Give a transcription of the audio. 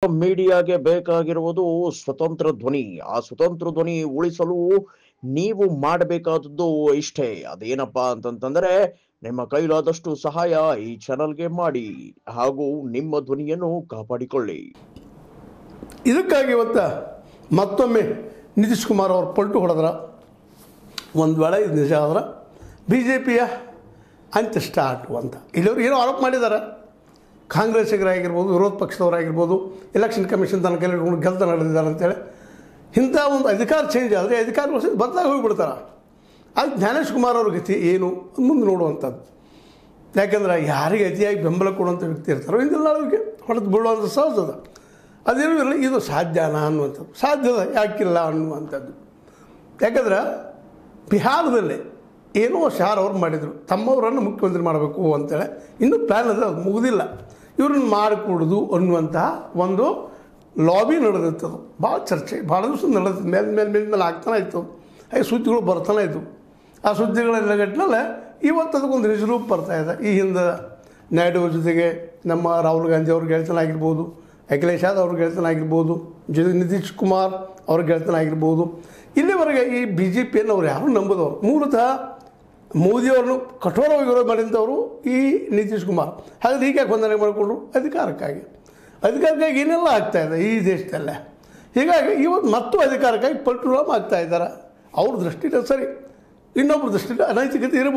ಮೀಡಿಯಾಗೆ ಬೇಕಾಗಿರುವುದು ಸ್ವತಂತ್ರ ಧ್ವನಿ. ಆ ಸ್ವತಂತ್ರ ಧ್ವನಿ ಉಳಿಸಲು ನೀವು ಮಾಡಬೇಕಾದದ್ದು ಇಷ್ಟೇ. ಅದೇನಪ್ಪಾ ಅಂತಂತಂದ್ರೆ ನಿಮ್ಮ ಕೈಲಾದಷ್ಟು ಸಹಾಯ ಈ ಚಾನಲ್ಗೆ ಮಾಡಿ ಹಾಗೂ ನಿಮ್ಮ ಧ್ವನಿಯನ್ನು ಕಾಪಾಡಿಕೊಳ್ಳಿ. ಇದಕ್ಕಾಗಿ ಇವತ್ತು ಮತ್ತೊಮ್ಮೆ ನಿತೀಶ್ ಕುಮಾರ್ ಅವರು ಪಲ್ಟು ಹೊಡೆದ್ರ. ಒಂದು ವೇಳೆ ಇದು ನಿಜ ಆದ್ರೆ ಬಿ ಜೆ ಪಿಯ ಅಂತ್ಯ ಸ್ಟಾರ್ಟು ಅಂತ ಇಲ್ಲಿಯವರು ಏನೋ ಆರೋಪ ಮಾಡಿದ್ದಾರೆ. ಕಾಂಗ್ರೆಸ್ಸಿಗರಾಗಿರ್ಬೋದು, ವಿರೋಧ ಪಕ್ಷದವರಾಗಿರ್ಬೋದು, ಎಲೆಕ್ಷನ್ ಕಮಿಷನ್ ತನಕ ಇಟ್ಕೊಂಡು ಗೆಲ್ತ ನಡೆದಿದ್ದಾರೆ ಅಂತೇಳಿ. ಇಂಥ ಒಂದು ಅಧಿಕಾರ ಚೇಂಜ್ ಆದರೆ ಅಧಿಕಾರ ಬದಲಾಗಿ ಹೋಗಿಬಿಡ್ತಾರೆ. ಅದು ಜ್ಞಾನೇಶ್ ಕುಮಾರ್ ಅವ್ರ ಗತಿ ಏನು ಮುಂದೆ ನೋಡುವಂಥದ್ದು. ಯಾಕೆಂದ್ರೆ ಯಾರಿಗೆ ಅತಿಯಾಗಿ ಬೆಂಬಲ ಕೊಡುವಂಥ ವ್ಯಕ್ತಿ ಇರ್ತಾರೋ ಇಂದಿಲ್ಲ ಅವ್ರಿಗೆ ಹೊಡೆದು ಬೀಳುವಂಥ ಸಹಜದ. ಅದೇನೂ ಇರಲಿ, ಇದು ಸಾಧ್ಯನಾ ಅನ್ನುವಂಥದ್ದು, ಸಾಧ್ಯದ ಯಾಕಿಲ್ಲ ಅನ್ನುವಂಥದ್ದು. ಯಾಕಂದ್ರೆ ಬಿಹಾರದಲ್ಲಿ ಏನೋ ಶಾರ್ ಅವ್ರು ಮಾಡಿದರು, ತಮ್ಮವರನ್ನು ಮುಖ್ಯಮಂತ್ರಿ ಮಾಡಬೇಕು ಅಂತೇಳಿ. ಇನ್ನೂ ಪ್ಲ್ಯಾನ್ ಅದು ಮುಗಿದಿಲ್ಲ. ಇವ್ರನ್ನ ಮಾಡಿಕೊಡೋದು ಅನ್ನುವಂತಹ ಒಂದು ಲಾಬಿ ನಡೆದಿರ್ತದೆ. ಭಾಳ ಚರ್ಚೆ ಭಾಳ ದಿವಸ ನಡೆದಿತ್ತು. ಮೇಲೆ ಆಗ್ತಾನೆ ಇತ್ತು. ಹಾಗೆ ಸುದ್ದಿಗಳು ಬರ್ತಾನೆ ಇತ್ತು. ಆ ಸುದ್ದಿಗಳೆಲ್ಲ ಗಟ್ಟಿನಲ್ಲೇ ಇವತ್ತು ಅದಕ್ಕೊಂದು ರಿಸರ್ವ್ ಬರ್ತಾಯಿದೆ. ಈ ಹಿಂದೆ ನಾಯ್ಡು ಅವ್ರ ಜೊತೆಗೆ ನಮ್ಮ ರಾಹುಲ್ ಗಾಂಧಿ ಅವ್ರ ಗೆಳೆತನ ಆಗಿರ್ಬೋದು, ಅಖಿಲೇಶ್ ಯಾದವ್ ಅವ್ರ ಗೆಳೆತನ ಆಗಿರ್ಬೋದು, ಜೊತೆಗೆ ನಿತೀಶ್ ಕುಮಾರ್ ಅವ್ರ ಗೆಳೆತನ ಆಗಿರ್ಬೋದು. ಇಲ್ಲಿವರೆಗೆ ಈ ಬಿ ಜೆ ಪಿಯನ್ನು ಅವ್ರು ಯಾರು ನಂಬೋದವ್ರು. ಮೂಲತಃ ಮೋದಿಯವ್ರನ್ನು ಕಠೋರವಾಗಿ ವಿರೋಧ ಮಾಡಿದಂಥವರು ಈ ನಿತೀಶ್ ಕುಮಾರ್. ಹಾಗಾದ್ರೆ ಈಗ ಹೊಂದಾಣೆ ಮಾಡಿಕೊಂಡ್ರು ಅಧಿಕಾರಕ್ಕಾಗಿ ಏನೆಲ್ಲ ಆಗ್ತಾಯಿದೆ ಈ ದೇಶದಲ್ಲೇ. ಹೀಗಾಗಿ ಇವತ್ತು ಮತ್ತು ಅಧಿಕಾರಕ್ಕಾಗಿ ಪಲ್ಟುರಾಮ್ ಆಗ್ತಾಯಿದ್ದಾರೆ. ಅವ್ರ ದೃಷ್ಟಿಯಲ್ಲಿ ಸರಿ, ಇನ್ನೊಬ್ಬರ ದೃಷ್ಟಿಯಲ್ಲಿ ಅನೈತಿಕತೆ ಇರಬಹುದು.